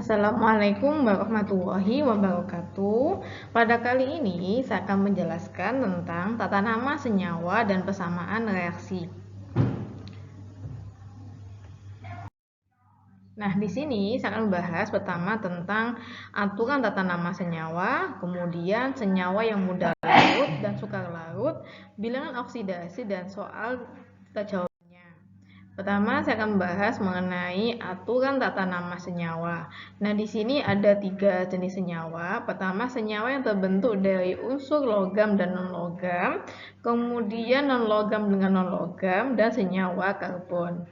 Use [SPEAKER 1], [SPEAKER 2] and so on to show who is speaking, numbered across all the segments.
[SPEAKER 1] Assalamualaikum warahmatullahi wabarakatuh. Pada kali ini saya akan menjelaskan tentang tata nama senyawa dan persamaan reaksi. Nah, di sini saya akan membahas pertama tentang aturan tata nama senyawa, kemudian senyawa yang mudah larut dan sukar larut, bilangan oksidasi, dan soal tata jawab. Pertama, saya akan membahas mengenai aturan tata nama senyawa. Nah, di sini ada 3 jenis senyawa. Pertama, senyawa yang terbentuk dari unsur logam dan non-logam, kemudian non-logam dengan non-logam, dan senyawa karbon.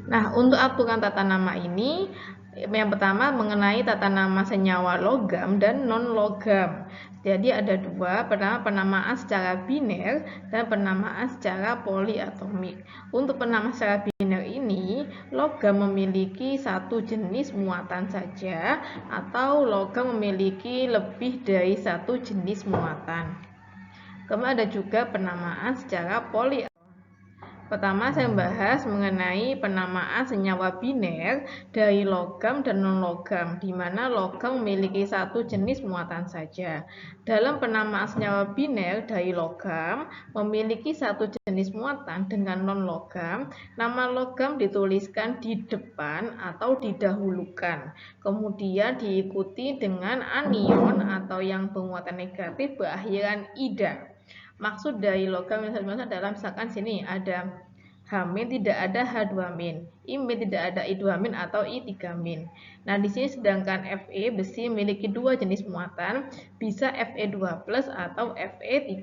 [SPEAKER 1] Nah, untuk aturan tata nama ini, yang pertama mengenai tata nama senyawa logam dan non-logam. Jadi ada dua, pertama penamaan secara biner dan penamaan secara poliatomik. Untuk penamaan secara biner ini, logam memiliki satu jenis muatan saja atau logam memiliki lebih dari satu jenis muatan. Kemudian ada juga penamaan secara poliatomik. Pertama, saya membahas mengenai penamaan senyawa biner dari logam dan non-logam, di mana logam memiliki satu jenis muatan saja. Dalam penamaan senyawa biner dari logam memiliki satu jenis muatan dengan non-logam, nama logam dituliskan di depan atau didahulukan. Kemudian diikuti dengan anion atau yang bermuatan negatif berakhiran ida. Maksud dari logam yang adalah misalkan sini ada H- tidak ada H2-, I- tidak ada I2- atau I3-. Nah, di sini sedangkan Fe besi memiliki dua jenis muatan, bisa Fe2+ atau Fe3+.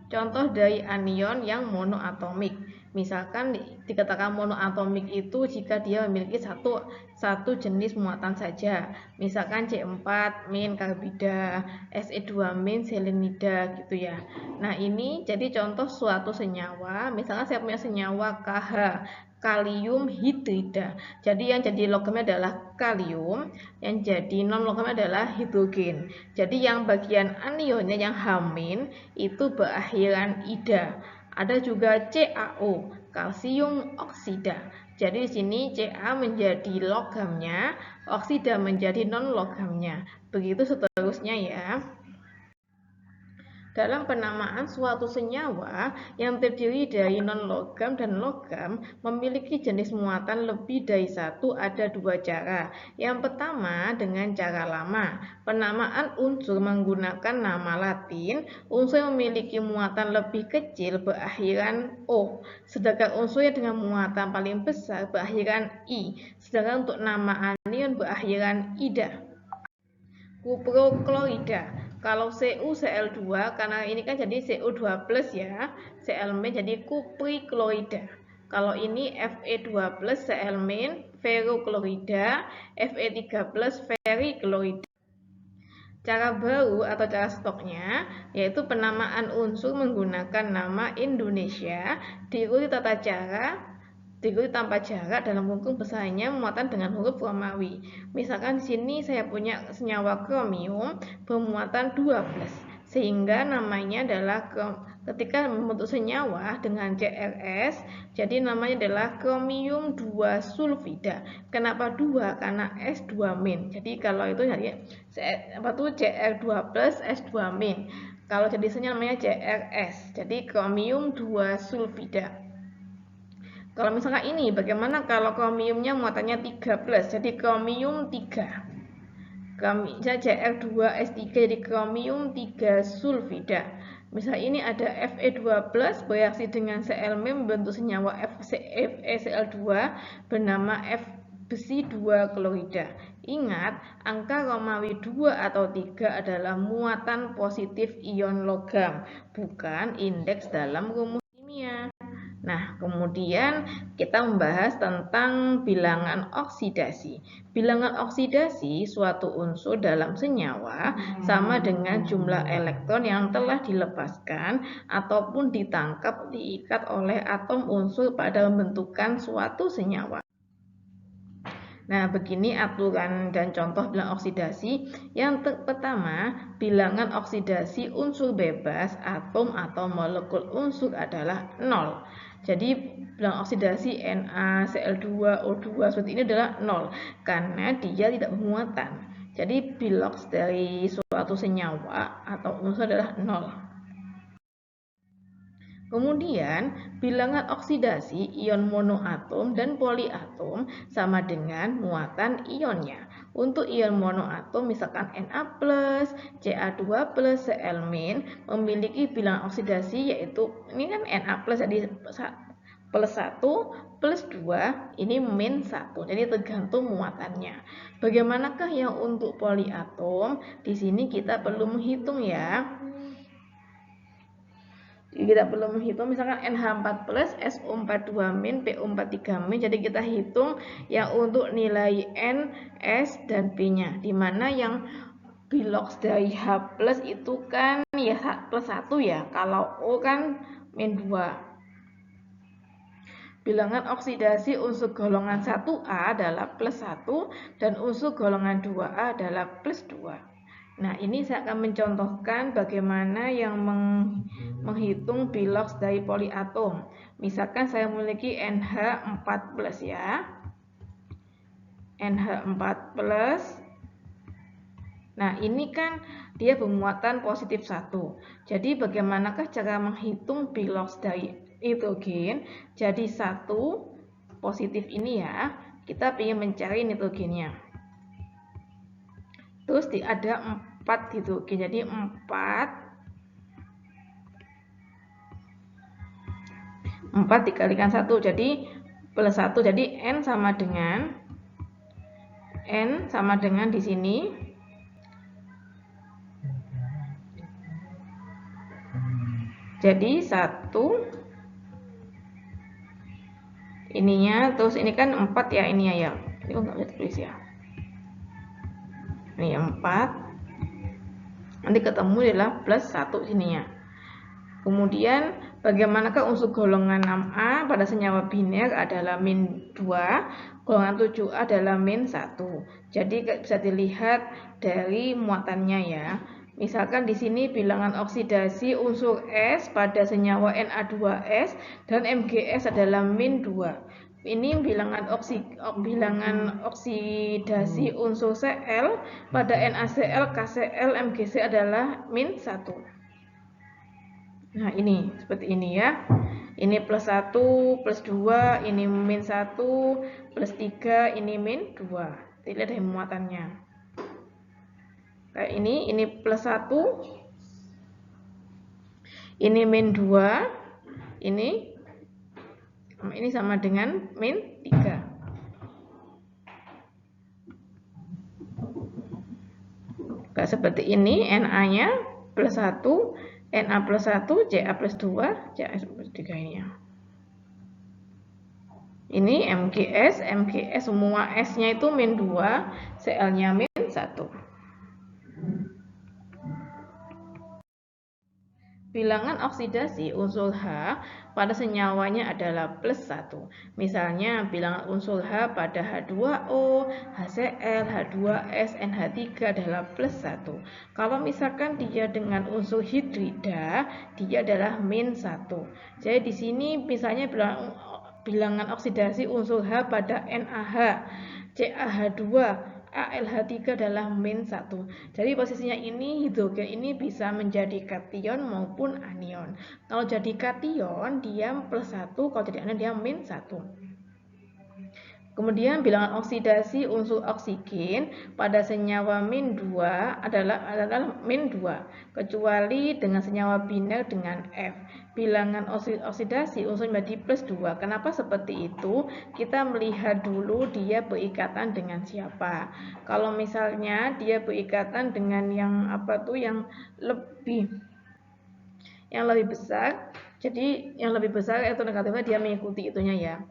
[SPEAKER 1] Contoh dari anion yang monoatomik. Misalkan dikatakan monoatomik itu jika dia memiliki satu jenis muatan saja. Misalkan C4- karbida, Se2- selenida gitu ya. Nah, ini jadi contoh suatu senyawa. Misalkan saya punya senyawa Kh, kalium hidrida. Jadi yang jadi logamnya adalah kalium, yang jadi non logamnya adalah hidrogen. Jadi yang bagian anionnya yang H- itu berakhiran ida. Ada juga CaO, kalsium oksida. Jadi di sini Ca menjadi logamnya, oksida menjadi non logamnya. Begitu seterusnya ya. Dalam penamaan suatu senyawa yang terdiri dari non-logam dan logam memiliki jenis muatan lebih dari satu, ada dua cara. Yang pertama dengan cara lama, penamaan unsur menggunakan nama Latin, unsur yang memiliki muatan lebih kecil berakhiran O, sedangkan unsur yang dengan muatan paling besar berakhiran I, sedangkan untuk nama anion berakhiran ida. Kuproklorida. Kalau CuCl2 karena ini kan jadi Cu2+ ya, Cl- jadi kupriklorida. Kalau ini Fe2+ Cl- ferroklorida, Fe3+ ferriklorida. Cara baru atau cara stoknya yaitu penamaan unsur menggunakan nama Indonesia diikuti tata cara tanpa jarak dalam hukum besarnya muatan dengan huruf Romawi. Misalkan di sini saya punya senyawa kromium bermuatan 12, sehingga namanya adalah ketika membentuk senyawa dengan CRS, jadi namanya adalah kromium 2 sulfida. Kenapa 2? Karena S2-. Jadi kalau itu jadi Cr2+ S2-. Kalau jadi senyawa namanya CRS. Jadi kromium 2 sulfida. Kalau misalkan ini, bagaimana kalau kromiumnya muatannya 13, jadi kromium 3. Cr2S3 jadi kromium 3 sulfida. Misal ini ada Fe2+ bereaksi dengan Cl- membentuk senyawa FeCl2 bernama F besi 2 klorida. Ingat, angka Romawi 2 atau 3 adalah muatan positif ion logam, bukan indeks dalam rumus kimia. Nah, kemudian kita membahas tentang bilangan oksidasi. Bilangan oksidasi suatu unsur dalam senyawa sama dengan jumlah elektron yang telah dilepaskan ataupun ditangkap diikat oleh atom unsur pada pembentukan suatu senyawa. Nah, begini aturan dan contoh bilangan oksidasi. Yang pertama, bilangan oksidasi unsur bebas, atom atau molekul unsur adalah 0. Jadi bilangan oksidasi NaCl2O2 seperti ini adalah 0 karena dia tidak bermuatan. Jadi bilox dari suatu senyawa atau unsur adalah 0. Kemudian, bilangan oksidasi ion monoatom dan poliatom sama dengan muatan ionnya. Untuk ion monoatom misalkan Na+, Ca2+, Cl- memiliki bilangan oksidasi yaitu ini kan Na+, jadi plus 1 plus 2 ini min 1. Jadi tergantung muatannya. Bagaimanakah yang untuk poliatom? Di sini kita perlu menghitung ya. Kita perlu menghitung misalkan NH4+, SO42-, PO43-. Jadi kita hitung yang untuk nilai N, S, dan B-nya. Dimana yang bilox dari H+ itu kan ya plus 1 ya. Kalau O kan min 2. Bilangan oksidasi unsur golongan 1A adalah plus 1 dan unsur golongan 2A adalah plus 2. Nah, ini saya akan mencontohkan bagaimana yang menghitung bilox dari poliatom. Misalkan saya memiliki NH4+ ya. NH4+. Nah, ini kan dia bermuatan positif 1. Jadi bagaimanakah cara menghitung bilox dari nitrogen? Jadi 1 positif ini ya, kita ingin mencari nitrogennya. Terus ada 4 hidrogen, jadi 4 dikalikan 1, jadi plus 1, jadi N sama dengan di sini jadi 1 ininya, terus ini kan 4 ya, ini ya, ini nggak bisa tulis ya, ini 4, nanti ketemu adalah plus 1 sininya. Kemudian bagaimanakah unsur golongan 6A pada senyawa biner adalah min 2, golongan 7A adalah min 1. Jadi bisa dilihat dari muatannya ya. Misalkan di sini bilangan oksidasi unsur S pada senyawa Na2S dan MgS adalah min 2. Ini bilangan oksidasi unsur Cl pada NaCl, KCl, MgC adalah min 1. Nah, ini seperti ini ya. Ini plus 1, plus 2, ini min 1, plus 3, ini min 2. Dilihat dari muatannya. Kayak ini plus 1, ini min 2, ini sama dengan min 3. Kayak seperti ini, Na-nya plus 1, Na plus 1, Ca plus 2, Ca plus 3 ini ya. Ini MgS semua S-nya itu min 2, Cl-nya min 1. Bilangan oksidasi unsur H pada senyawanya adalah plus 1. Misalnya bilangan unsur H pada H2O, HCl, H2S, NH3 adalah plus 1. Kalau misalkan dia dengan unsur hidrida, dia adalah min 1. Jadi di sini misalnya bilangan oksidasi unsur H pada NaH, CaH2, AlH3 adalah min 1. Jadi posisinya ini hidrogen ini bisa menjadi kation maupun anion. Kalau jadi kation dia plus 1, kalau jadi anion dia min 1. Kemudian bilangan oksidasi unsur oksigen pada senyawa min 2 adalah min 2, kecuali dengan senyawa biner dengan F. Bilangan oksidasi unsur menjadi plus 2. Kenapa seperti itu? Kita melihat dulu dia berikatan dengan siapa. Kalau misalnya dia berikatan dengan yang yang lebih besar, jadi yang lebih besar itu negatifnya dia mengikuti itunya ya.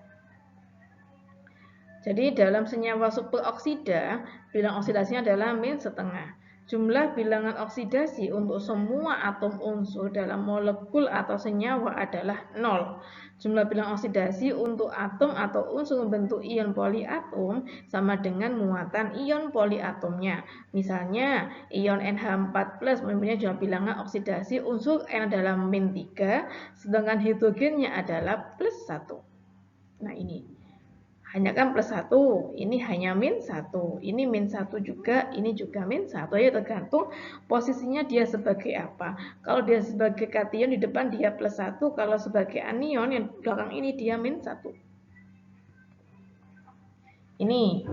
[SPEAKER 1] Jadi dalam senyawa superoksida, bilangan oksidasinya adalah min setengah. Jumlah bilangan oksidasi untuk semua atom unsur dalam molekul atau senyawa adalah 0. Jumlah bilangan oksidasi untuk atom atau unsur membentuk ion poliatom sama dengan muatan ion poliatomnya. Misalnya, ion NH4+ mempunyai jumlah bilangan oksidasi unsur N adalah -3, sedangkan hidrogennya adalah +1. Nah, ini. Hanya kan +1, ini hanya -1, ini -1 juga, ini juga -1. Ya tergantung posisinya dia sebagai apa. Kalau dia sebagai kation di depan dia +1, kalau sebagai anion yang belakang ini dia -1. Ini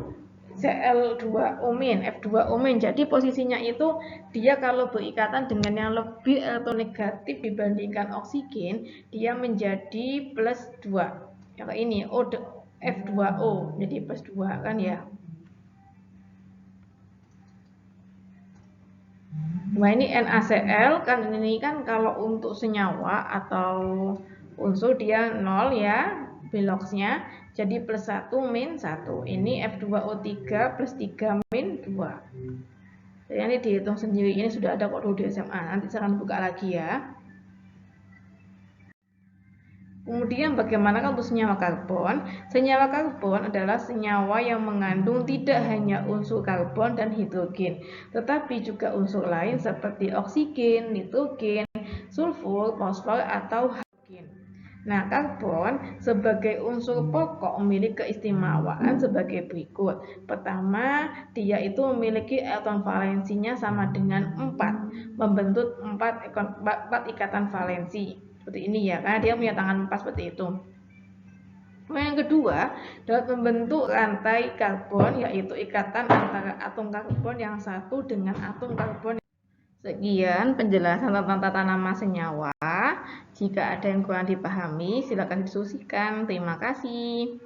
[SPEAKER 1] Cl2O-, F2O-. Jadi posisinya itu dia kalau berikatan dengan yang lebih atau negatif dibandingkan oksigen, dia menjadi +2. Yang ini F2O jadi +2 kan ya. Nah, ini NaCl kan, ini kan kalau untuk senyawa atau unsur dia 0 ya, biloxnya jadi +1 -1. Ini F2O3 +3 -2. Jadi ini dihitung sendiri, ini sudah ada kok dulu di SMA, nanti saya akan buka lagi ya. Kemudian bagaimana untuk senyawa karbon? Senyawa karbon adalah senyawa yang mengandung tidak hanya unsur karbon dan hidrogen, tetapi juga unsur lain seperti oksigen, nitrogen, sulfur, fosfor, atau halogen. Nah, karbon sebagai unsur pokok memiliki keistimewaan sebagai berikut. Pertama, dia itu memiliki elektron valensinya sama dengan 4, membentuk 4 ikatan valensi. Seperti ini ya, karena dia punya tangan 4 seperti itu. Yang kedua, dapat membentuk rantai karbon, yaitu ikatan antara atom karbon yang satu dengan atom karbon. Sekian penjelasan tentang tata nama senyawa. Jika ada yang kurang dipahami, silakan diskusikan. Terima kasih.